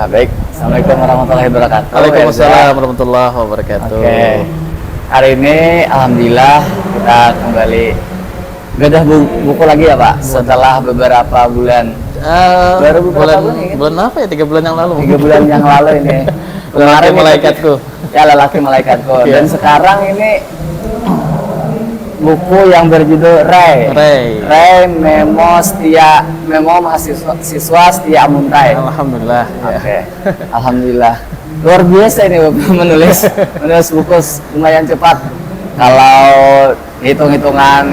Baik. Assalamualaikum warahmatullahi wabarakatuh. Waalaikumsalam warahmatullahi wabarakatuh. Oke. Hari ini alhamdulillah kita kembali bedah buku lagi ya Pak. Setelah beberapa bulan. Baru beberapa bulan apa ya? 3 bulan yang lalu. 3 bulan yang lalu ini. Lelaki malaikatku. Ya, lelaki malaikatku. Dan sekarang ini buku yang berjudul Ray Memo mahasiswa setia Amuntai. Alhamdulillah. Oke. Alhamdulillah. Luar biasa ini Bapak menulis buku lumayan cepat. Kalau hitung-hitungan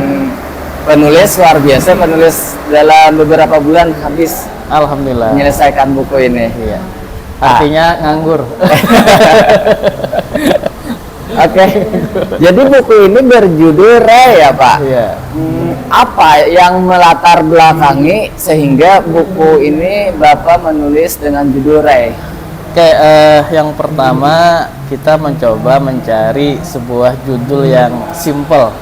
penulis luar biasa, penulis dalam beberapa bulan habis. Alhamdulillah. Menyelesaikan buku ini. Iya. Artinya nganggur. Oke. Jadi buku ini berjudul Ray ya Pak. Iya. Apa yang melatar belakangi sehingga buku ini Bapak menulis dengan judul Ray? Oke, yang pertama kita mencoba mencari sebuah judul yang simple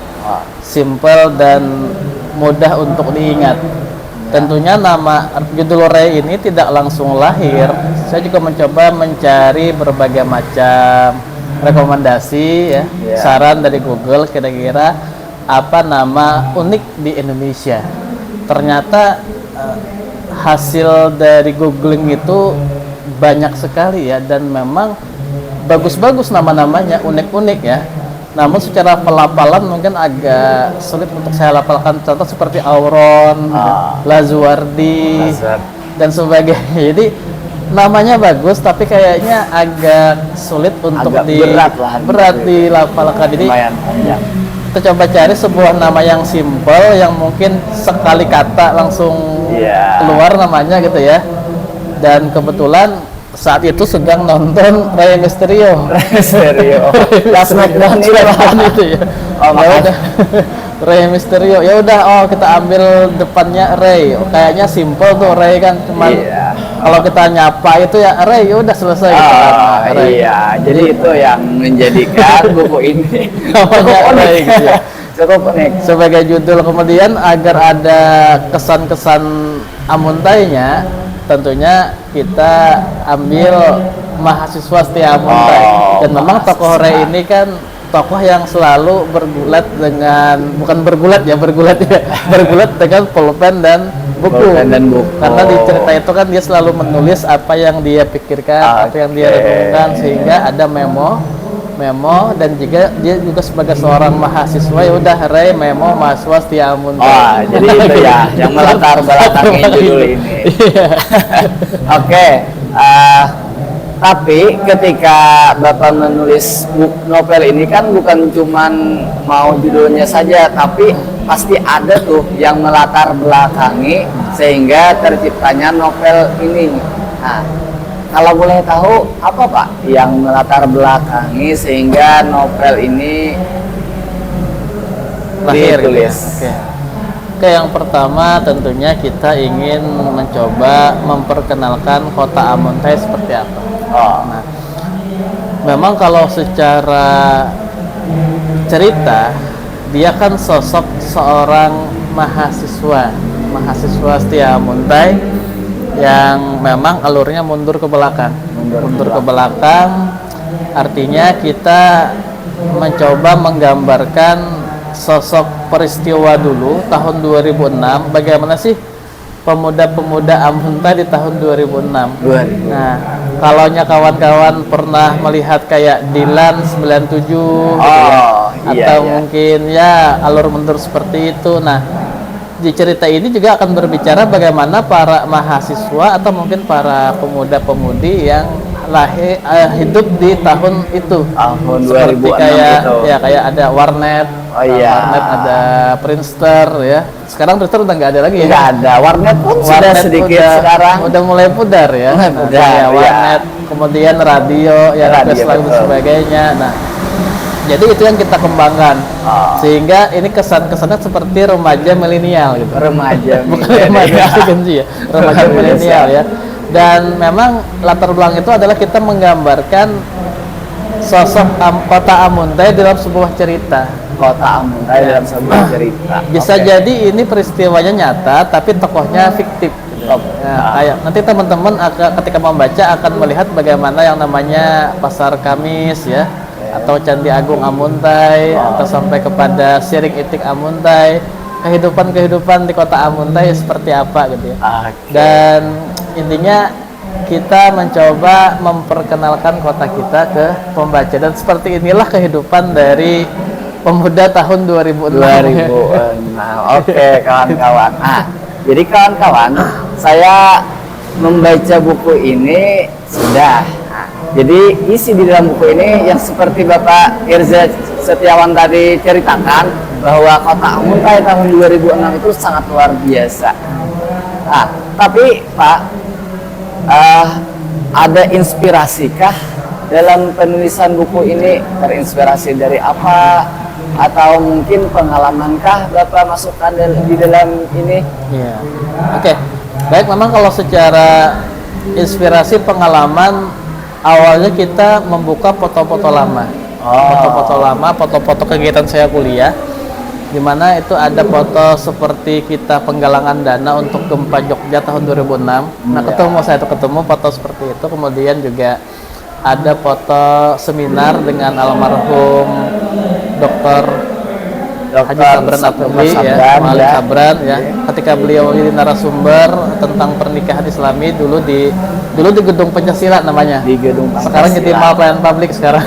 dan mudah untuk diingat. Tentunya nama judul Ray ini tidak langsung lahir. Saya juga mencoba mencari berbagai macam rekomendasi saran dari Google kira-kira apa nama unik di Indonesia. Ternyata hasil dari googling itu banyak sekali ya, dan memang bagus-bagus nama-namanya, unik-unik ya. Namun secara pelafalan mungkin agak sulit untuk saya lafalkan. Contoh seperti Auron, Lazuardi dan sebagainya. Jadi namanya bagus tapi kayaknya agak sulit untuk berat dilafalkan. Jadi kita coba cari sebuah nama yang simple, yang mungkin sekali kata langsung keluar namanya gitu ya. Dan kebetulan saat itu sedang nonton Rey Mysterio. Last Smackdown itu ya. Rey Mysterio. Ya udah, kita ambil depannya Rey. Kayaknya simple tuh Rey kan, cuman kalau kita nyapa itu ya Rey, ya udah selesai gitu kan. Iya, jadi itu yang menjadikan buku ini namanya Rey gitu ya. Cukup unik sebagai judul. Kemudian agar ada kesan-kesan Amuntainya, tentunya kita ambil mahasiswa setia Amuntai. Dan memang tokoh Ray ini kan tokoh yang selalu bergulat dengan pulpen dan buku. Karena di cerita itu kan dia selalu menulis apa yang dia pikirkan, apa yang dia renungkan, sehingga ada memo dan juga dia juga sebagai seorang mahasiswa, ya udah Ray Memo mahasiswa setia Amuntai. Jadi itu ya yang melatar belakangi judul ini. Oke. Tapi ketika Bapak menulis novel ini kan bukan cuman mau judulnya saja, tapi pasti ada tuh yang melatar belakangi sehingga terciptanya novel ini. Nah, kalau boleh tahu apa Pak yang melatar belakangi sehingga novel ini ditulis? Oke, yang pertama tentunya kita ingin mencoba memperkenalkan kota Amuntai seperti apa. Nah, memang kalau secara cerita dia kan sosok seorang mahasiswa setia Amuntai yang memang alurnya mundur ke belakang. Artinya kita mencoba menggambarkan sosok peristiwa dulu tahun 2006, bagaimana sih pemuda-pemuda Amuntai di tahun 2006. Nah, kalau kawan-kawan pernah melihat kayak Dilan 97 gitu ya, atau mungkin ya alur mundur seperti itu. Nah, di cerita ini juga akan berbicara bagaimana para mahasiswa atau mungkin para pemuda-pemudi yang hidup di tahun itu. Tahun 2006 seperti kayak itu. Ya kayak ada Warnet. Warnet, ada Prinster ya. Sekarang Prinster udah nggak ada lagi ya. Nggak ada. Warnet pun sudah sedikit sekarang. Udah mulai pudar ya. Warnet, kemudian radio, ya radio dan sebagainya. Nah, jadi itu yang kita kembangkan, sehingga ini kesan-kesannya seperti remaja milenial gitu. Bukan remaja Gen Z ya, remaja milenial ya. Dan memang latar belakang itu adalah kita menggambarkan sosok kota Amuntai dalam sebuah cerita. Bisa jadi ini peristiwanya nyata, tapi tokohnya fiktif. cakep. Ya, kayak nanti teman-teman ketika membaca akan melihat bagaimana yang namanya Pasar Kamis ya, atau Candi Agung Amuntai, atau sampai kepada Siring Itik Amuntai, kehidupan di kota Amuntai seperti apa gitu ya. Oke. Dan intinya kita mencoba memperkenalkan kota kita ke pembaca, dan seperti inilah kehidupan dari pemuda tahun 2006. 2006. Oke, kawan-kawan. Nah, jadi kawan-kawan, saya membaca buku ini sudah. Nah, jadi isi di dalam buku ini yang seperti Bapak Irza Setiawan tadi ceritakan, bahwa kota Amuntai tahun 2006 itu sangat luar biasa. Nah, tapi Pak, ada inspirasikah dalam penulisan buku ini? Terinspirasi dari apa? Atau mungkin pengalamankah Bapak masukkan di dalam ini? Iya. Oke. Baik, memang kalau secara inspirasi pengalaman, awalnya kita membuka foto-foto lama. Foto-foto lama, foto-foto kegiatan saya kuliah, di mana itu ada foto seperti kita penggalangan dana untuk gempa Jogja tahun 2006. Nah, ketemu foto seperti itu. Kemudian juga ada foto seminar dengan almarhum Dr. Haji Sabran Abdulli ya, Malik Sabran ya. Ketika beliau jadi narasumber tentang pernikahan Islami dulu di Gedung Pancasila namanya. Di Gedung Pancasila. Sekarang jadi Mall Pelayanan Publik sekarang.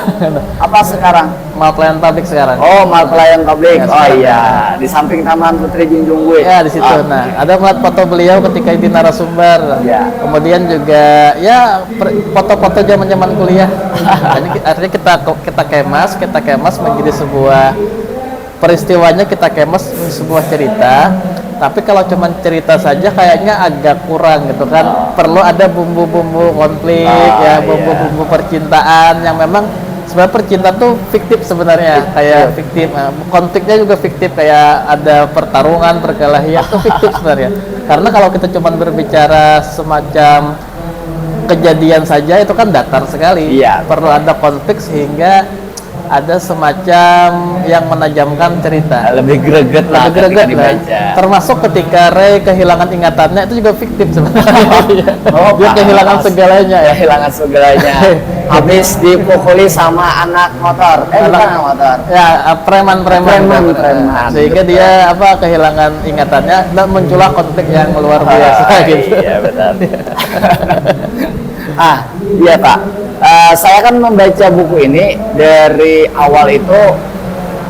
Apa sekarang? Mall Pelayanan Publik sekarang. Oh, Mall Pelayanan Publik. Ya, oh iya, di samping Taman Putri Junjung Gue. Ya, di situ. Nah, ada melihat foto beliau ketika jadi narasumber. Ya. Kemudian juga ya foto-foto zaman-zaman kuliah. Artinya kita kemas menjadi sebuah peristiwanya, kita kemas sebuah cerita. Tapi kalau cuma cerita saja kayaknya agak kurang gitu kan. Perlu ada bumbu-bumbu konflik ya, bumbu-bumbu percintaan yang memang sebenarnya percintaan tuh fiktif sebenarnya, kayak fiktif. Konfliknya juga fiktif, kayak ada pertarungan, perkelahian itu fiktif sebenarnya. Karena kalau kita cuma berbicara semacam kejadian saja itu kan datar sekali. Iya. Perlu ada konflik sehingga ada semacam yang menajamkan cerita. Lebih greget lah. Termasuk ketika Ray kehilangan ingatannya, itu juga fiktif sebenarnya. Dia kehilangan segalanya ya. Kehilangan segalanya. Habis dipukuli sama anak motor. Bukan motor. Ya, preman. Sehingga dia kehilangan ingatannya dan muncullah konflik yang luar biasa gitu. Iya, benar. Iya Pak. Saya kan membaca buku ini dari awal itu,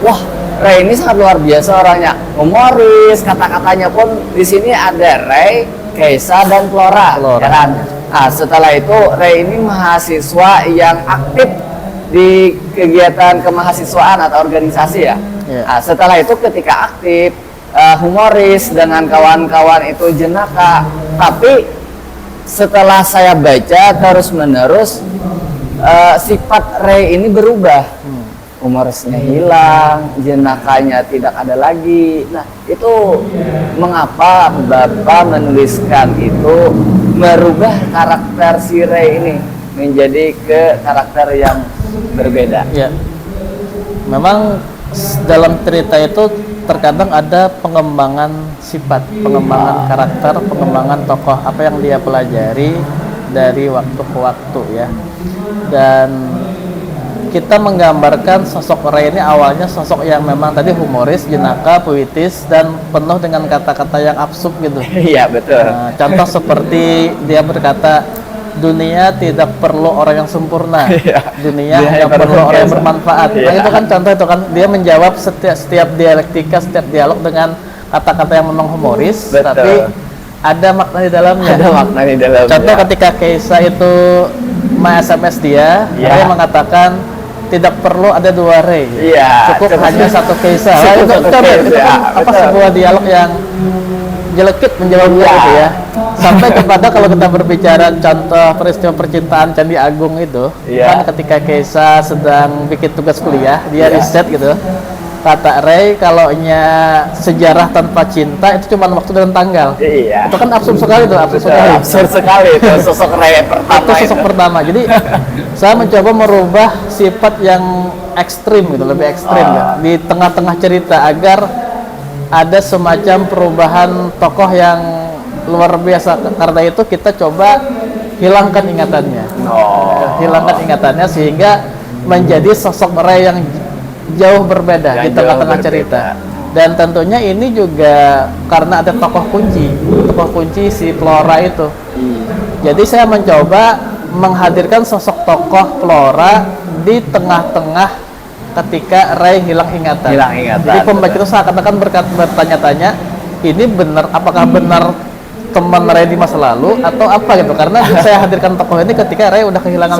wah, Ray ini sangat luar biasa orangnya, humoris, kata-katanya pun di sini ada Ray, Keisa, dan Flora. Ya kan? Nah, setelah itu Ray ini mahasiswa yang aktif di kegiatan kemahasiswaan atau organisasi ya. Nah, setelah itu ketika aktif, humoris dengan kawan-kawan itu jenaka, tapi setelah saya baca terus-menerus, sifat Ray ini berubah. Humorisnya hilang, jenakanya tidak ada lagi. Nah, itu mengapa Bapak menuliskan itu, merubah karakter si Ray ini menjadi ke karakter yang berbeda? Ya, memang dalam cerita itu terkadang ada pengembangan sifat, pengembangan karakter, pengembangan tokoh, apa yang dia pelajari dari waktu ke waktu ya. Dan kita menggambarkan sosok Ray ini awalnya sosok yang memang tadi humoris, jenaka, puitis, dan penuh dengan kata-kata yang absurd gitu. Iya, betul. Nah, contoh seperti dia berkata, dunia tidak perlu orang yang sempurna, dunia hanya perlu orang yang bermanfaat. Nah, itu kan contoh, itu kan dia menjawab setiap dialektika, setiap dialog dengan kata-kata yang memang humoris. Betul. Tapi ada makna di dalamnya. Ada makna di dalamnya. Contoh ketika Keisa itu SMS dia, dia mengatakan tidak perlu ada dua Ray, cukup hanya satu Keisa. Itu kan sebuah dialog yang jelekit menjawabnya gitu ya. Sampai kepada kalau kita berbicara contoh peristiwa percintaan Candi Agung itu, kan ketika Keisa sedang bikin tugas kuliah, dia riset gitu. Kata Ray, kalau sejarah tanpa cinta itu cuma waktu dan tanggal. Itu kan absurd sekali tuh, absurd sekali itu sosok Ray pertama. Itu sosok pertama. Jadi saya mencoba merubah sifat yang ekstrim gitu, lebih ekstrim ya, di tengah-tengah cerita agar ada semacam perubahan tokoh yang luar biasa. Karena itu kita coba hilangkan ingatannya. Hilangkan ingatannya sehingga menjadi sosok Ray yang jauh berbeda di tengah-tengah cerita. Dan tentunya ini juga karena ada tokoh kunci si Flora itu. Jadi saya mencoba menghadirkan sosok tokoh Flora di tengah-tengah ketika Ray hilang ingatan. Jadi pembaca itu seakan-akan bertanya-tanya, ini benar, apakah benar teman Ray di masa lalu atau apa gitu? Karena saya hadirkan tokoh ini ketika Ray udah kehilangan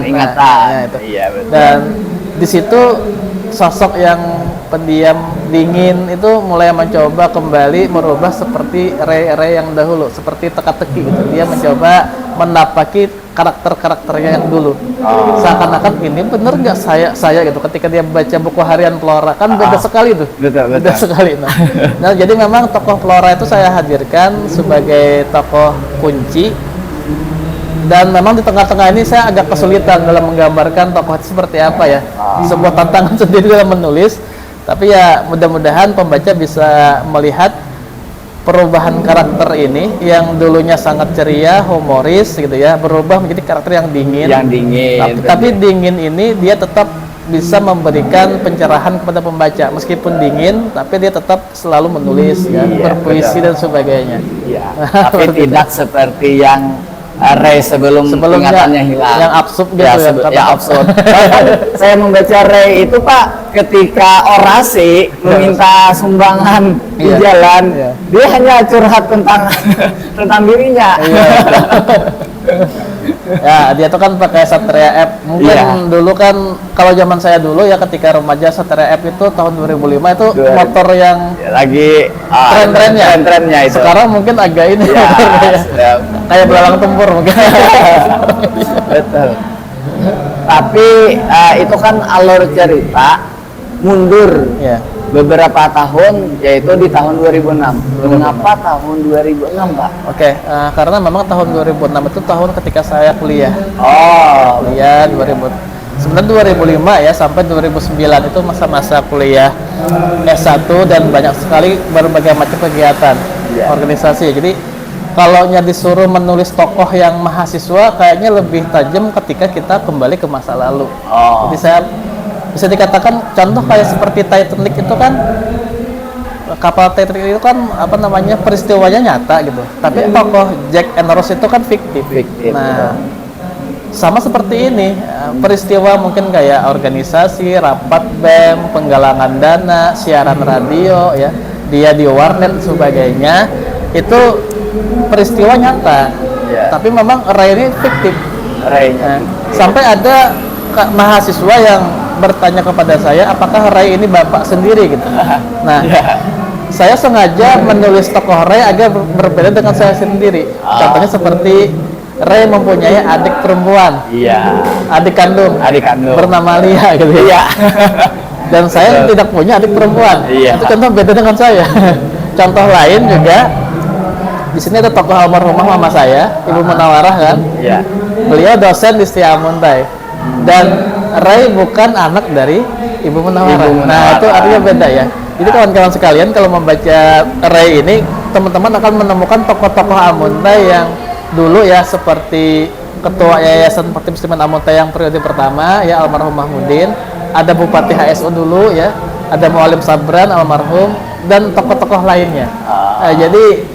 ingatan. Nah, itu. Iya, betul. Dan di situ sosok yang pendiam, dingin itu mulai mencoba kembali merubah seperti Ray yang dahulu, seperti teka-teki gitu. Dia mencoba menapaki karakter-karakternya yang dulu. Seakan-akan ini bener nggak saya gitu. Ketika dia baca buku harian Flora kan beda sekali tuh. Beda sekali. Nah, jadi memang tokoh Flora itu saya hadirkan sebagai tokoh kunci. Dan memang di tengah-tengah ini saya agak kesulitan dalam menggambarkan tokoh itu seperti apa ya. Sebuah tantangan sendiri dalam menulis. Tapi ya mudah-mudahan pembaca bisa melihat perubahan karakter ini yang dulunya sangat ceria, humoris gitu ya, berubah menjadi karakter yang dingin. Tapi dingin ini dia tetap bisa memberikan pencerahan kepada pembaca meskipun dingin, tapi dia tetap selalu menulis ya, berpuisi dan sebagainya. Tapi tidak seperti yang Ray sebelumnya ingatannya hilang. Yang absurd gitu ya absurd. Saya membaca Ray itu Pak, ketika orasi meminta sumbangan di jalan, dia hanya curhat tentang dirinya. Ya, dia tuh kan pakai Satria F. Mungkin dulu kan kalau zaman saya dulu ya ketika remaja Satria F itu tahun 2005 itu motor yang lagi tren-trennya itu. Sekarang mungkin agak ini kayak belalang tempur mungkin. Betul. Tapi itu kan alur cerita mundur beberapa tahun, yaitu di tahun 2006. Mengapa tahun 2006, Pak? Oke, karena memang tahun 2006 itu tahun ketika saya kuliah. Kuliah 2000. Sebenarnya 2005 ya sampai 2009 itu masa-masa kuliah S1 dan banyak sekali berbagai macam kegiatan organisasi. Jadi kalau disuruh menulis tokoh yang mahasiswa kayaknya lebih tajam ketika kita kembali ke masa lalu. Jadi saya bisa dikatakan contoh kayak seperti Titanic itu kan, kapal Titanic itu kan apa namanya peristiwanya nyata gitu, tapi tokoh Jack and Rose itu kan fiktif. Nah, sama seperti ini, peristiwa mungkin kayak organisasi, rapat BEM, penggalangan dana, siaran radio ya, dia di warnet sebagainya, itu peristiwa nyata. Tapi memang Ray ini fiktif. Sampai ada mahasiswa yang bertanya kepada saya, apakah Ray ini bapak sendiri gitu. Nah, saya sengaja menulis tokoh Ray agar berbeda dengan saya sendiri. Contohnya seperti Ray mempunyai adik perempuan, adik kandung bernama Lia gitu ya. Dan saya tidak punya adik perempuan. Itu contoh beda dengan saya. Contoh lain juga, di sini ada tokoh almarhumah mama saya, Ibu Munawarah kan. Beliau dosen di Setia Amuntai. Dan Ray bukan anak dari Ibu Munawarah. Nah, itu artinya beda ya. Jadi kawan-kawan sekalian, kalau membaca Ray ini, teman-teman akan menemukan tokoh-tokoh Amuntai yang dulu ya, seperti Ketua Yayasan Bakti Muslimin Amuntai yang periode pertama ya, almarhum Mahmudin. Ada Bupati HSU dulu ya, ada Mualim Sabran almarhum, dan tokoh-tokoh lainnya. Jadi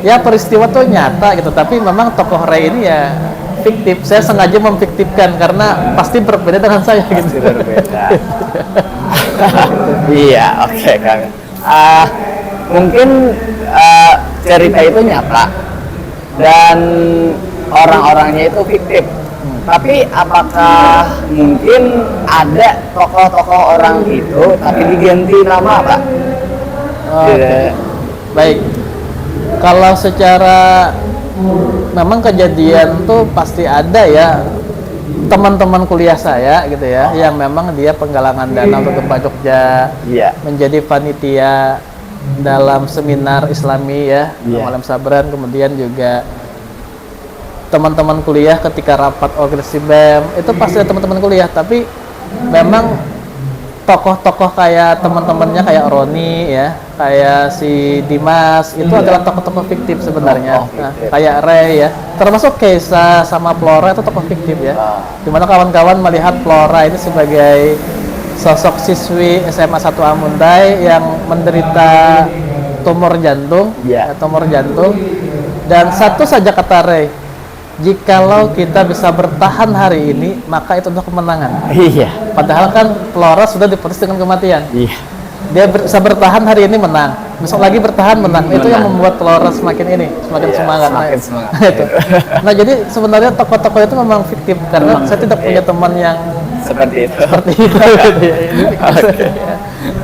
ya peristiwa tuh nyata gitu, tapi memang tokoh Ray ini ya fiktif. Saya sengaja memfiktifkan karena pasti berbeda dengan saya gitu. Iya, oke Kang. Mungkin cerita itu nyata dan orang-orangnya itu fiktif. Tapi apakah mungkin ada tokoh-tokoh orang itu tapi diganti nama, Pak? Baik. Kalau secara memang kejadian tuh pasti ada ya, teman-teman kuliah saya gitu ya, yang memang dia penggalangan dana untuk Gempa Jogja, menjadi panitia dalam seminar Islami ya, Mualim Sabran. Kemudian juga teman-teman kuliah ketika rapat organisasi BEM, itu pasti ada teman-teman kuliah. Tapi memang tokoh-tokoh kayak teman-temannya kayak Roni ya, kayak si Dimas itu adalah tokoh-tokoh fiktif sebenarnya. Tokoh Nah, fiktif. kayak Ray ya, termasuk Keisa sama Flora itu tokoh fiktif ya. Dimana kawan-kawan melihat Flora ini sebagai sosok siswi SMA 1 Amundai yang menderita tumor jantung, Iya. tumor jantung. Dan satu saja kata Ray, jikalau kita bisa bertahan hari ini, maka itu adalah kemenangan. Iya. Padahal kan Flora sudah difonis dengan kematian. Iya. Dia bisa bertahan hari ini menang, besok lagi bertahan menang. Itu yang membuat Flora semakin semakin Iya, semangat. semakin Nah, semangat. itu. Nah, jadi sebenarnya tokoh-tokoh itu memang fiktif karena Memang saya tidak fiktif. punya teman yang Seperti itu. seperti itu gitu ya. Ini fiksi.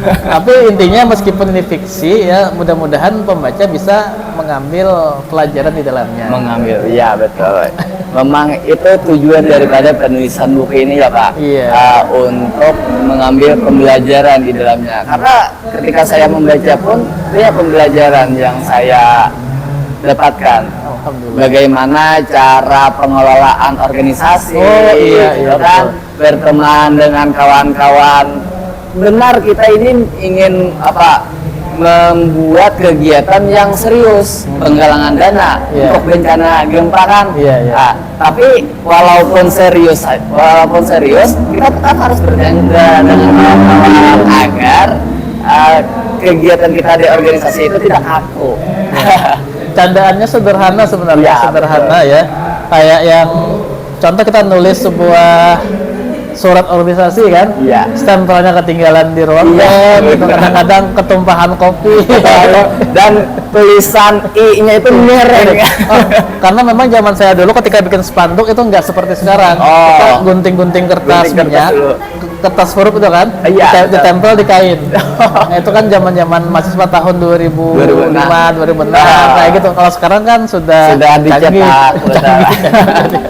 Tapi intinya meskipun ini fiksi ya, mudah-mudahan pembaca bisa mengambil pelajaran di dalamnya. Mengambil, ya betul. Memang itu tujuan daripada penulisan buku ini ya Pak. Iya. Untuk mengambil pembelajaran di dalamnya. Karena ketika saya membaca pun, itu pembelajaran yang saya dapatkan. Alhamdulillah. Bagaimana cara pengelolaan organisasi, Oh, iya, gitu kan? Berteman dengan kawan-kawan. Benar kita ini ingin membuat kegiatan yang serius, penggalangan dana Iya. untuk bencana gempa kan. Iya, iya. Nah, tapi walaupun serius kita tetap harus bercanda dengan kawan-kawan agar kegiatan kita di organisasi itu tidak kaku. Candaannya sederhana sebenarnya, Ya, sederhana ya. Kayak yang contoh kita nulis sebuah surat organisasi kan, Iya. stempelnya ketinggalan di ruangan, Iya. gitu, kadang-kadang ketumpahan kopi. Dan tulisan I-nya itu miring. Oh, karena memang zaman saya dulu ketika bikin spanduk itu nggak seperti sekarang. Oh. Kita gunting-gunting kertas Gunting kertas minyak, dulu. kertas huruf itu kan, Iya, ditempel di kain. Nah, itu kan zaman-zaman mahasiswa tahun 2005, 2006, kayak gitu. Kalau sekarang kan sudah dicetak, canggih. Canggih.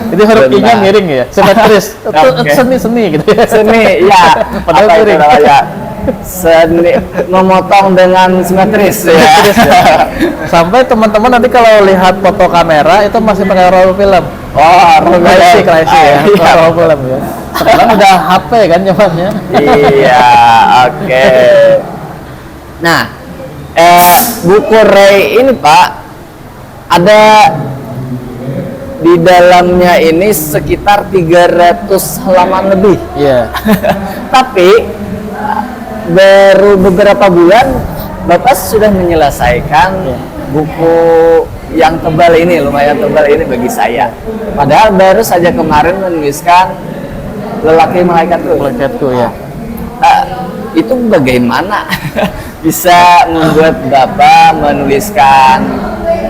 Jadi huruf I-nya Benar. miring ya, simetris. Itu Oke. seni gitu ya. Seni, ya. Padahal Apa itu miring. namanya? Seni memotong dengan simetris ya. Sampai teman-teman nanti kalau lihat foto kamera itu masih pakai roll film. Oh, Klasik ya. Iya. Roll film ya. Sekarang udah HP kan zamannya. Iya, oke. Nah, buku Ray ini Pak ada di dalamnya ini sekitar 300 halaman lebih. Iya. Tapi baru beberapa bulan Bapak sudah menyelesaikan Iya. buku yang tebal ini, lumayan tebal ini bagi saya. Padahal baru saja kemarin menuliskan Lelaki Malaikatku. Plaketku ya. Itu bagaimana bisa membuat Bapak menuliskan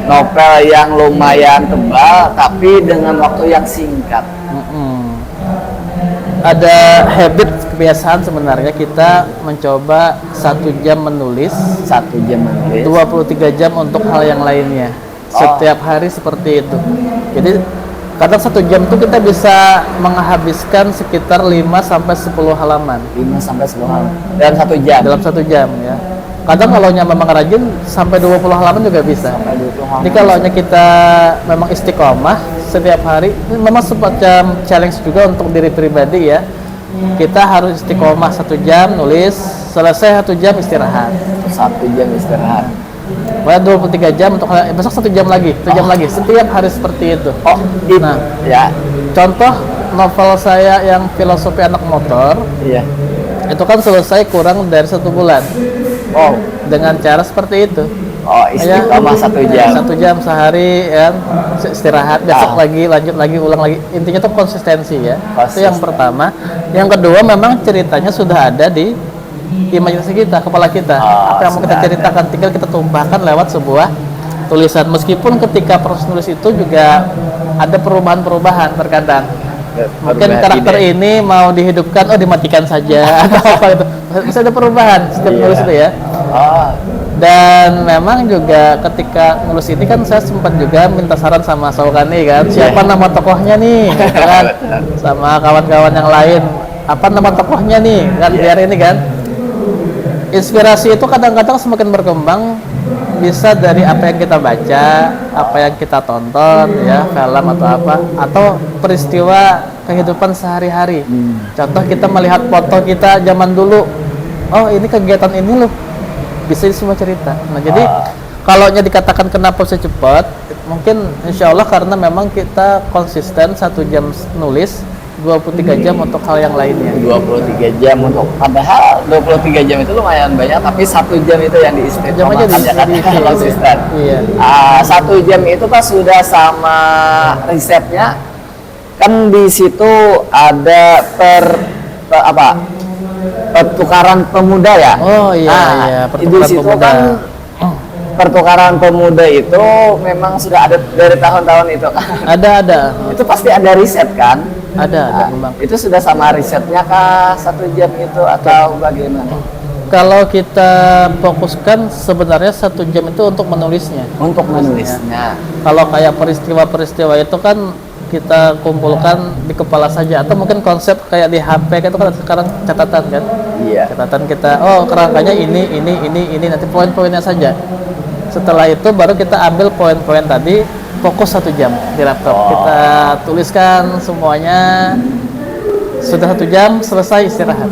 novel yang lumayan tebal tapi dengan waktu yang singkat? Mm-mm. Ada habit kebiasaan sebenarnya kita mencoba 1 jam menulis, 1 jam menulis. 23 jam untuk hal yang lainnya. Oh. Setiap hari seperti itu. Jadi kadang 1 jam itu kita bisa menghabiskan sekitar 5 sampai 10 halaman 5 sampai 10 halaman dalam 1 jam. dalam 1 jam ya. Kadang kalau memang rajin sampai 20 halaman juga bisa. Sampai 20 halaman. Jadi kalau kita memang istiqomah setiap hari, ini memang semacam challenge juga untuk diri pribadi ya. Kita harus istiqomah 1 jam nulis, selesai 1 jam istirahat. 1 jam istirahat. Kemudian 23 jam untuk besok 1 jam lagi, 1 jam lagi. Setiap hari seperti itu. Oh, Nah, ya, contoh novel saya yang Filosofi Anak Motor iya. itu kan selesai kurang dari 1 bulan Oh, dengan cara seperti itu. istiqomah 1 jam. 1 jam sehari ya, istirahat, besok Ah. lagi, lanjut lagi, ulang lagi. Intinya tuh konsistensi ya. Itu yang Konsisten. pertama. Yang kedua memang ceritanya sudah ada di imajinasi kita, kepala kita. Oh, Apa yang mau kita sudah ceritakan tinggal kita tumpahkan lewat sebuah tulisan. Meskipun ketika proses nulis itu juga ada perubahan-perubahan terkadang. Mungkin karakter ini mau dihidupkan, dimatikan saja atau apa itu. Masih ada perubahan setiap Iya. nulis itu ya. Oh, Dan memang juga ketika nulis ini kan saya sempat juga minta saran sama Saukani kan, siapa nama tokohnya nih, gitu kan, sama kawan-kawan yang lain, apa nama tokohnya nih, kan biar ini kan. Inspirasi itu kadang-kadang semakin berkembang bisa dari apa yang kita baca, apa yang kita tonton ya, film atau apa, atau peristiwa kehidupan sehari-hari. Contoh kita melihat foto kita zaman dulu, oh ini kegiatan ini loh, bisa semua cerita. Nah jadi kalau dikatakan kenapa bisa cepat, mungkin insya Allah karena memang kita konsisten 1 jam nulis, 23 jam untuk hal yang lainnya. 23 jam untuk, padahal 23 jam itu lumayan banyak, tapi 1 jam itu yang diistimewakan kan konsisten. Iya. 1 jam itu pas sudah sama risetnya, kan di situ ada pertukaran pemuda ya. Oh iya, iya, Di pertukaran situ pemuda. kan pertukaran pemuda itu memang sudah ada dari tahun-tahun itu kan. Ada. Itu pasti ada riset kan? Ada memang. Itu sudah sama risetnya kah 1 jam itu atau bagaimana? Kalau kita fokuskan sebenarnya 1 jam itu untuk menulisnya. Untuk menulisnya. Kalau kayak peristiwa-peristiwa itu kan kita kumpulkan di kepala saja, atau mungkin konsep kayak di HP itu kan sekarang catatan kan. Iya. Catatan kita, oh kerangkanya ini nanti poin-poinnya saja. Setelah itu baru kita ambil poin-poin tadi, fokus 1 jam di laptop. Kita tuliskan semuanya, sudah 1 jam selesai istirahat.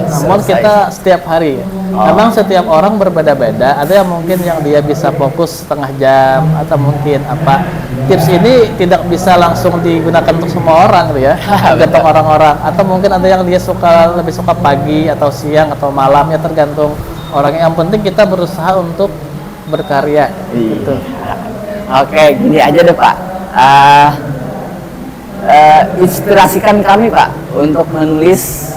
Namun kita setiap hari, memang setiap orang berbeda-beda. Ada yang mungkin yang dia bisa fokus setengah jam, atau mungkin apa. Tips ini tidak bisa langsung digunakan untuk semua orang gitu ya, tergantung orang-orang. Atau mungkin ada yang dia lebih suka pagi atau siang atau malam, ya tergantung orangnya. Yang penting kita berusaha untuk berkarya gitu. Oke, gini aja deh Pak. Inspirasikan kami Pak untuk menulis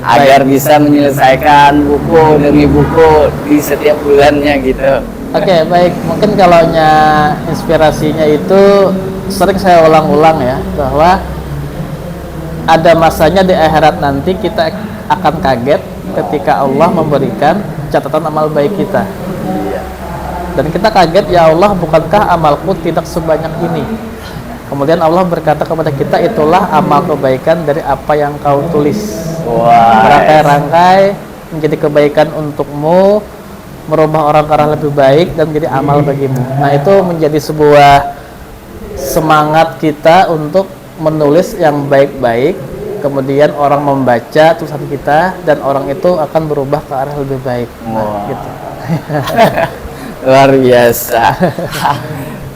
agar bisa menyelesaikan buku demi buku di setiap bulannya gitu. Oke, baik. Mungkin kalau inspirasinya itu sering saya ulang-ulang ya, bahwa ada masanya di akhirat nanti kita akan kaget ketika Allah memberikan catatan amal baik kita. Dan kita kaget, ya Allah, bukankah amalku tidak sebanyak ini? Kemudian Allah berkata kepada kita, itulah amal kebaikan dari apa yang kau tulis. Rangkai-rangkai menjadi kebaikan untukmu, merubah orang ke arah lebih baik, dan menjadi amal bagimu. Nah, itu menjadi sebuah semangat kita untuk menulis yang baik-baik. Kemudian orang membaca tulisan kita, dan orang itu akan berubah ke arah lebih baik. Nah, gitu. Luar biasa.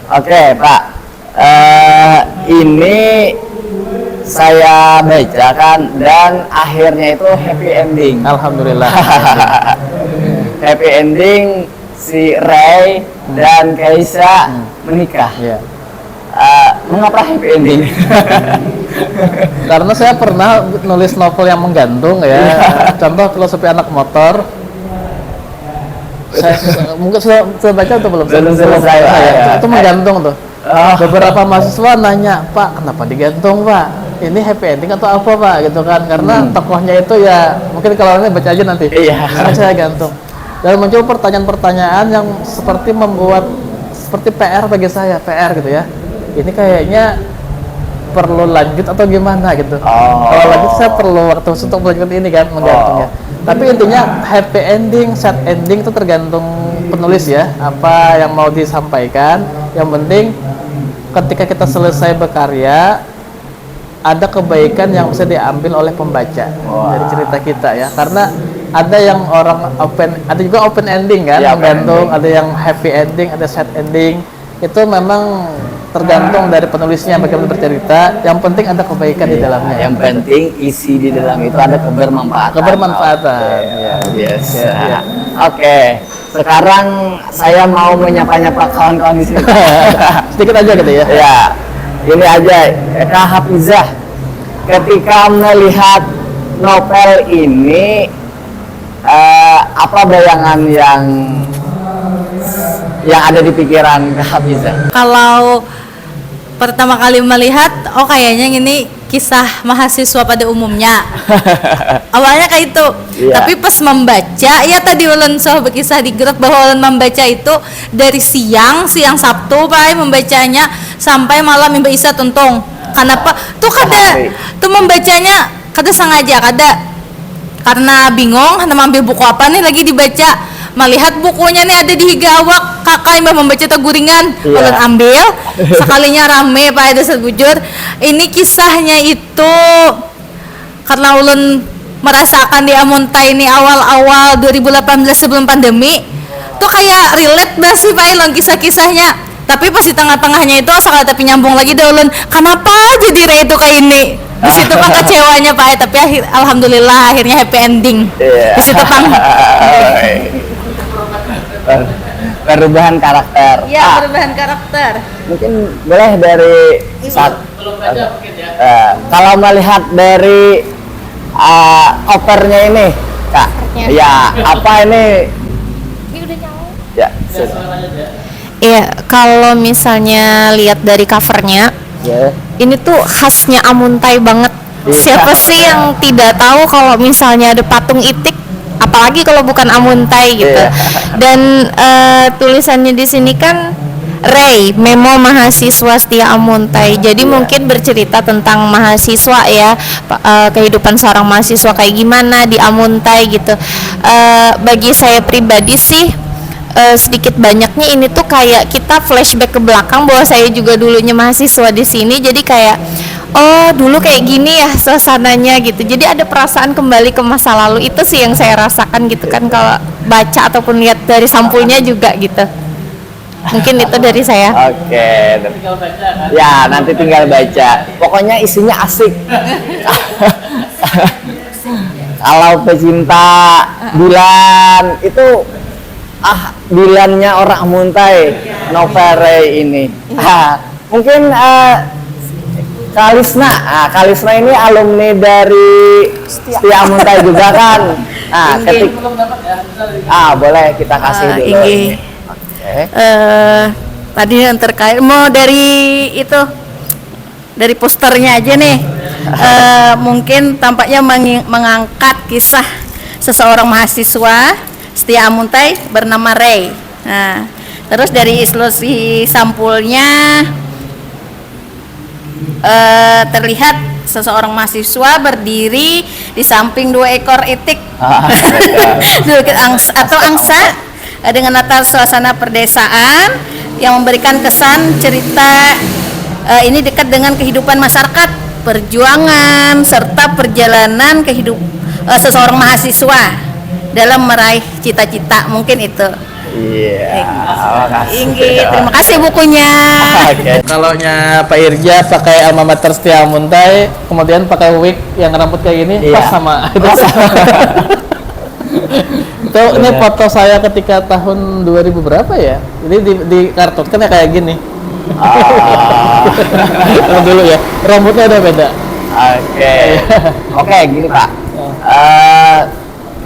Oke Pak, ini saya bacakan dan akhirnya itu happy ending. Alhamdulillah. Happy ending, si Ray dan Kaisa menikah. Iya. Mengapa happy ending? Karena saya pernah nulis novel yang menggantung ya. Contoh filosofi anak motor. Saya mungkin sudah baca atau belum? Belum selesai. Itu menggantung tuh. Beberapa mahasiswa nanya, Pak, kenapa digantung Pak? Ini happy ending atau apa Pak? Gitu kan? Karena tokohnya itu ya, mungkin kalau ini baca aja nanti. Iya. Karena saya gantung. Dan muncul pertanyaan-pertanyaan yang seperti PR bagi saya, PR gitu ya. Ini kayaknya perlu lanjut atau gimana gitu. Kalau lanjut saya perlu waktu untuk melanjutkan ini kan, menggantungnya. Tapi intinya happy ending, sad ending itu tergantung penulis ya, apa yang mau disampaikan. Yang penting ketika kita selesai berkarya, ada kebaikan yang bisa diambil oleh pembaca dari cerita kita ya. Karena ada yang orang ada juga open ending kan, tergantung. Ada yang happy ending, ada sad ending. Itu memang tergantung dari penulisnya bagaimana bercerita. Yang penting ada kebaikan di dalamnya. Yang penting isi di dalam itu ada kebermanfaatan. Kebermanfaatan. Yes. Oke. Sekarang saya mau menyapa-nyapa kawan-kawan di sini. Sedikit aja gitu ya. Ya. Ini aja, Kak Hafizah. Ketika melihat novel ini, apa bayangan yang ada di pikiran Kak Hafizah? Kalau pertama kali melihat, kayaknya ini kisah mahasiswa pada umumnya. Awalnya kayak itu. Tapi pas membaca, ya tadi ulun berkisah di grup bahwa ulun membaca itu dari siang Sabtu Pak membacanya sampai malam Mbak Isa tuntung. Kenapa? Tuh membacanya kada sengaja, karena bingung, karena ambil buku apa nih lagi dibaca. melihat bukunya nih ada di Higawak, kakak yang membaca teguringan, Iya. ulun ambil, sekalinya rame Pak itu sebujur. Ini kisahnya itu karena ulun merasakan di Amuntai ini awal-awal 2018 sebelum pandemi, tuh kayak relate banget sih Pak Ilon kisah-kisahnya. Tapi pas di tengah-tengahnya itu asal tapi nyambung lagi deh ulun, kenapa jadi Ray itu kayak ini? Di situ Pak kecewanya Pak, tapi alhamdulillah akhirnya happy ending. Iya. Di situ Pak. Perubahan karakter. Ya, perubahan karakter. Mungkin boleh dari kalau melihat dari covernya ini, Kak. Ya, apa ini? Ini udah nyala. Ya, sudah. Iya, kalau misalnya lihat dari covernya, Ya. ini tuh khasnya Amuntai banget. Iya. Siapa sih yang tidak tahu kalau misalnya ada patung itik, apalagi kalau bukan Amuntai gitu. Iya. Dan tulisannya di sini kan Ray, memo mahasiswa setia Amuntai. Jadi mungkin bercerita tentang mahasiswa ya, kehidupan seorang mahasiswa kayak gimana di Amuntai gitu. Bagi saya pribadi sih, sedikit banyaknya ini tuh kayak kita flashback ke belakang bahwa saya juga dulunya mahasiswa di sini, jadi kayak oh dulu kayak gini ya suasananya gitu, jadi ada perasaan kembali ke masa lalu. Itu sih yang saya rasakan gitu kan kalau baca ataupun lihat dari sampulnya juga gitu. Mungkin itu dari saya. Oke. Ya, nanti tinggal baca. Pokoknya isinya asik. Kalau pecinta Dilan itu Dilannya orang Amuntai, novel Ray ini. Mungkin Kalisna. Kalisna ini alumni dari Setia Amuntai juga kan. Nah, boleh kita kasih dulu. Inggih. Tadi yang terkait mau dari itu, dari posternya aja nih. Mungkin tampaknya mengangkat kisah seseorang mahasiswa Setia Amuntai bernama Ray. Nah, terus dari ilustrasi sampulnya terlihat seseorang mahasiswa berdiri di samping 2 ekor itik atau angsa dengan latar suasana perdesaan yang memberikan kesan cerita ini dekat dengan kehidupan masyarakat, perjuangan serta perjalanan seseorang mahasiswa dalam meraih cita-cita. Mungkin itu. Iya, makasih. Inggih, terima kasih bukunya. Oke. Kalau Pak Irja pakai alma mater Setia Amuntai, kemudian pakai wig yang rambut kayak gini, Iya. pas sama itu. Itu ini foto saya ketika tahun 2000 berapa ya? Jadi di kartun kan ya kayak gini. Kalau dulu ya, rambutnya udah beda. Oke, gini Pak.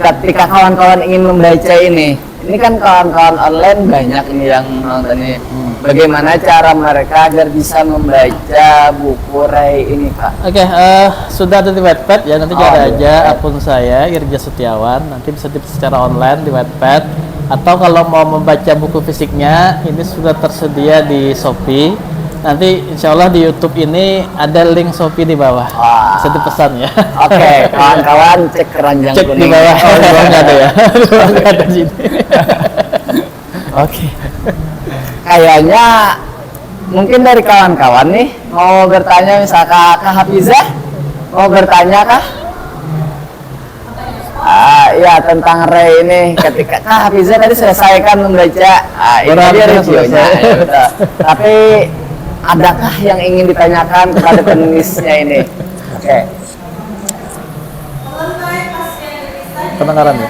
Ketika kawan-kawan ingin membaca ini kan kawan-kawan online banyak nih yang nonton ini. Bagaimana cara mereka agar bisa membaca buku Ray ini, Pak? Oke, sudah ada di Wattpad ya, nanti cari aja Wattpad. akun saya Irja Setiawan, nanti bisa secara online di Wattpad, atau kalau mau membaca buku fisiknya ini sudah tersedia di Shopee. Nanti insya Allah di YouTube ini ada link Shopee di bawah, Wah. bisa dipesan ya. Oke, kawan-kawan cek keranjang Cek di kuning. bawah, oh di bawah nggak ada ya, di bawah nggak ada sini. Oke. Kayaknya mungkin dari kawan-kawan nih mau bertanya, misalkan Kak Hafizah mau bertanya kah? Iya, tentang Ray ini. Ketika Kak Hafizah tadi selesaikan membaca, ini Berarti dia reviewnya. selesai. Ya, betul. Tapi adakah yang ingin ditanyakan kepada penulisnya ini? Oke. Pendengaran ya.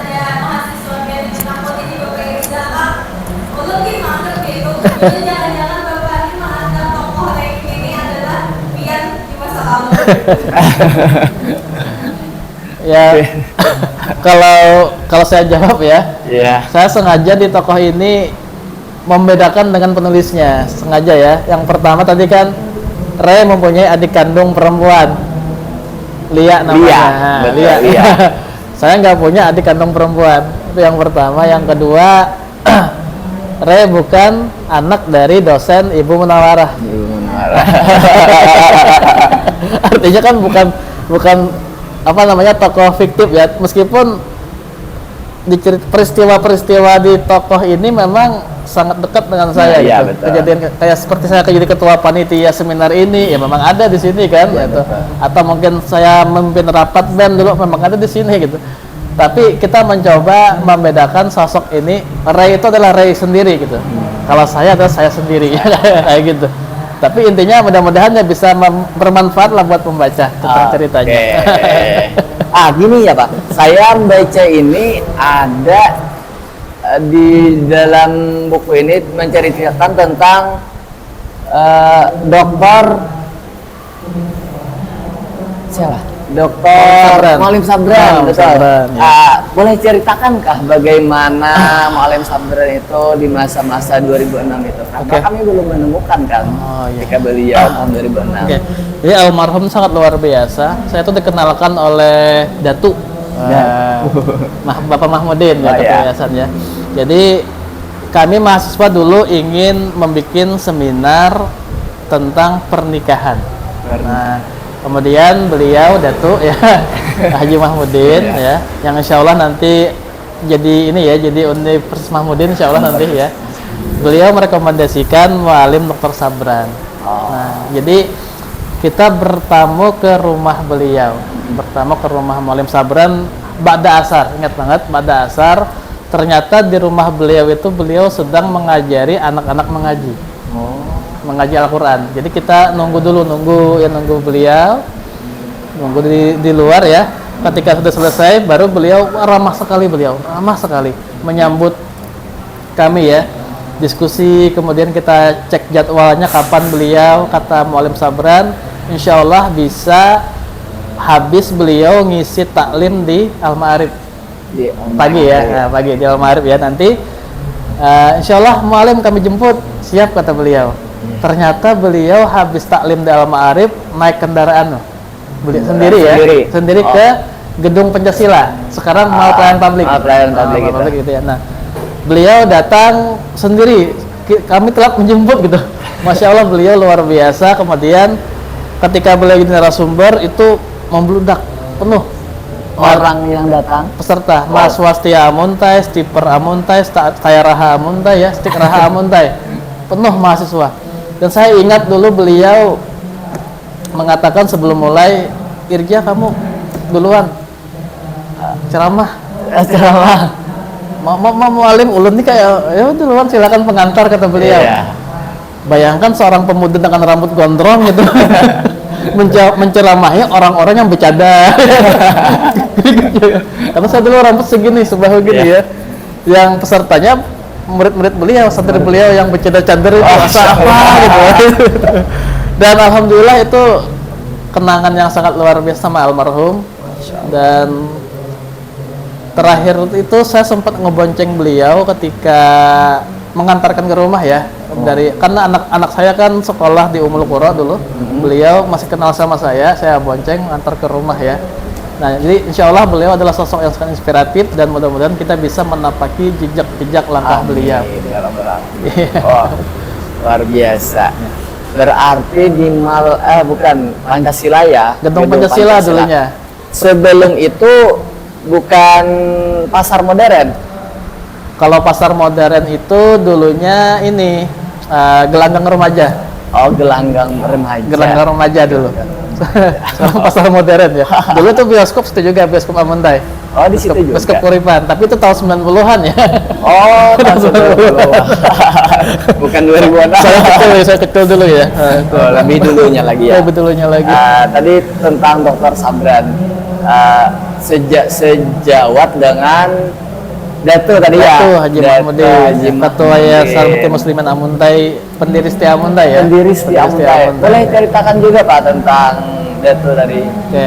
Ya, kalau saya jawab ya, Iya. saya sengaja di tokoh ini membedakan dengan penulisnya, sengaja ya. Yang pertama tadi kan Ray mempunyai adik kandung perempuan, Lia namanya. Lia, Nah, betul, Lia. Lia. Saya nggak punya adik kandung perempuan. Itu yang pertama. Yang kedua, Ray bukan anak dari dosen Ibu Munawarah. Artinya kan bukan apa namanya tokoh fiktif ya, meskipun peristiwa-peristiwa di tokoh ini memang sangat dekat dengan saya Iya, gitu. betul. Kejadian kayak seperti saya jadi ketua panitia seminar ini ya memang ada di sini kan gitu. Atau mungkin saya memimpin rapat band dulu memang ada di sini gitu. Tapi kita mencoba membedakan sosok ini, Ray itu adalah Ray sendiri gitu. Kalau saya adalah saya sendiri kayak gitu. Tapi intinya mudah-mudahan ya bisa bermanfaat lah buat pembaca tentang ceritanya. Oke. Gini ya Pak, saya membaca ini ada di dalam buku ini menceritakan tentang dokter siapa? Dokter Mualim Sabran, betul. Sabran, ya. Boleh ceritakankah bagaimana Mualim Sabran itu di masa-masa 2006 itu? Karena kami belum menemukan kan ketika beliau tahun 2006. Oke. Jadi almarhum sangat luar biasa. Saya tuh dikenalkan oleh Datu, Bapak Mahmudin ya ketua yayasan ya. Jadi kami mahasiswa dulu ingin membuat seminar tentang pernikahan. Nah, kemudian beliau Datu ya Haji Mahmudin ya, yang insya Allah nanti jadi ini ya, jadi Universitas Mahmudin insya Allah nanti ya. Beliau merekomendasikan Mualim Dr. Sabran. Nah, jadi kita bertamu ke rumah beliau, bertamu ke rumah Mualim Sabran Ba'da Asar, ingat banget Ba'da Asar. Ternyata di rumah beliau itu beliau sedang mengajari anak-anak mengaji. Mengaji Al-Quran. Jadi kita nunggu beliau, nunggu di luar ya. Ketika sudah selesai, baru beliau ramah sekali menyambut kami ya. Diskusi, kemudian kita cek jadwalnya kapan beliau, kata Mualim Sabran, insya Allah bisa habis beliau ngisi taklim di Al-Ma'arif pagi ya, pagi di Al-Ma'arif ya nanti. Insya Allah Mualim kami jemput, siap kata beliau. Ternyata beliau habis taklim di Al-Ma'arif naik kendaraan sendiri ke gedung Pancasila. Sekarang mau pelayanan publik. Gitu ya. Nah, beliau datang sendiri, kami telah menjemput gitu. Masya Allah beliau luar biasa. Kemudian ketika beliau jadi narasumber itu membludak penuh Orang yang datang peserta, Mas Wastia Amuntai, Stiper Amuntai, Tayaraha Amuntai ya, Stik Raha Amuntai, penuh mahasiswa. Dan saya ingat dulu beliau mengatakan sebelum mulai, Irja kamu duluan ceramah. Mau Mualim ulun nih kayak ya duluan silakan pengantar kata beliau. Bayangkan seorang pemuda dengan rambut gondrong gitu menceramahi orang-orang yang bercanda. Karena saya dulu rambut segini, sebahu gini ya. Yang pesertanya murid-murid beliau, santri beliau yang bercanda-canda itu rasa apa gitu. Dan alhamdulillah itu kenangan yang sangat luar biasa sama almarhum. Dan terakhir itu saya sempat ngebonceng beliau ketika mengantarkan ke rumah ya. Karena anak-anak saya kan sekolah di Ummul Qura dulu. Beliau masih kenal sama saya bonceng antar ke rumah ya. Nah, jadi insya Allah beliau adalah sosok yang sangat inspiratif dan mudah-mudahan kita bisa menapaki jejak-jejak langkah beliau. Luar biasa. Berarti di Pancasila ya. Gedung Pancasila dulunya. Sebelum itu bukan pasar modern. Kalau pasar modern itu dulunya ini gelanggang remaja. Gelanggang remaja. Gelanggang remaja dulu. Sekarang pasar modern ya. Dulu tuh bioskop itu juga, bioskop Amuntai. Di situ juga. Bioskop Kuripan, tapi itu tahun 90-an ya. Tahun 90-an. Bukan 2000-an. Saya kecil dulu ya. Lebih dulunya lagi ya. Lebih dulunya lagi. Tadi tentang Dr. Sabran. Sejawat dengan Datu tadi ya. Datu Haji Mahmudin, Ketua Yayasan Mufti Muslimin Amuntai, pendiri Setia Amuntai ya. Pendiri Setia Amuntai. Boleh ceritakan juga Pak tentang Datu tadi. Oke.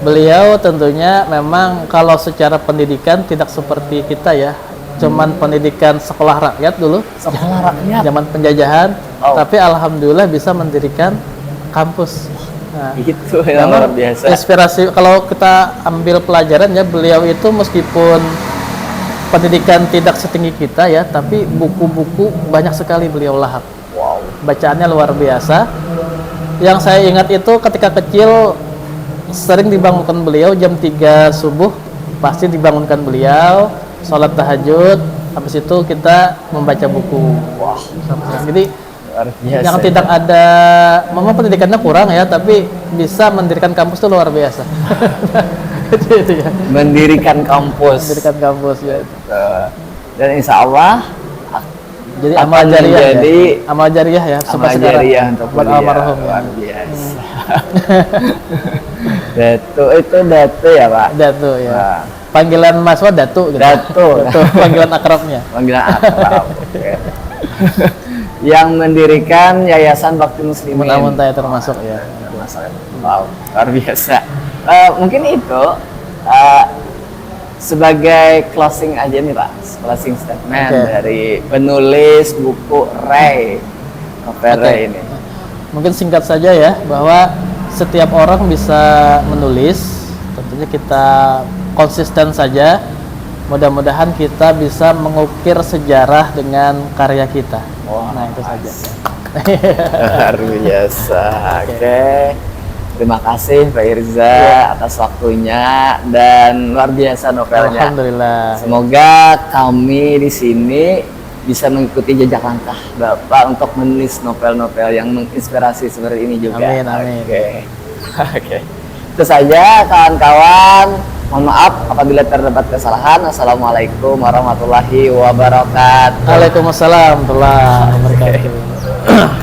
Beliau tentunya memang kalau secara pendidikan tidak seperti kita ya. Cuman pendidikan sekolah rakyat dulu. Sekolah rakyat. Zaman penjajahan. Tapi alhamdulillah bisa mendirikan kampus. Nah, itu yang luar biasa. Inspirasi kalau kita ambil pelajaran ya, beliau itu meskipun pendidikan tidak setinggi kita ya, tapi buku-buku banyak sekali beliau lahap. Bacaannya luar biasa. Yang saya ingat itu ketika kecil sering dibangunkan beliau jam 3 subuh, pasti dibangunkan beliau. sholat tahajud, habis itu kita membaca buku. Wah, jadi Luar biasa. yang tidak ada, memang pendidikannya kurang ya, tapi bisa mendirikan kampus itu luar biasa. itu ya, Mendirikan kampus. mendirikan kampus ya. Dan insya Allah Jadi akan amal jariah menjadi ya, amal jariah ya, amal sampai sekarang jariah untuk buat beliau. almarhum ya. Luar biasa. Datu itu Datu ya Pak? Datu ya. Nah, Panggilan Mas Wad Datu gitu. Datu. Datu, panggilan akrabnya. panggilan akrab. Oke. Yang mendirikan Yayasan Bakti Muslimin. Muntah-muntah ya termasuk ya. Wow, luar biasa. Mungkin itu sebagai closing aja nih Pak, closing statement Oke. dari penulis buku Ray, novel Oke. Ray ini. Mungkin singkat saja ya, bahwa setiap orang bisa menulis, tentunya kita konsisten saja. Mudah-mudahan kita bisa mengukir sejarah dengan karya kita. Wah, Nah, itu saja. Luar biasa. Oke. Terima kasih Pak Irza Ya. atas waktunya dan luar biasa novelnya. Alhamdulillah. Semoga kami di sini bisa mengikuti jejak langkah Bapak untuk menulis novel-novel yang menginspirasi seperti ini juga. Amin, amin. Oke. Oke. Itu saja kawan-kawan. Mohon maaf apabila terdapat kesalahan. Assalamualaikum warahmatullahi wabarakatuh. Waalaikumsalam warahmatullahi wabarakatuh.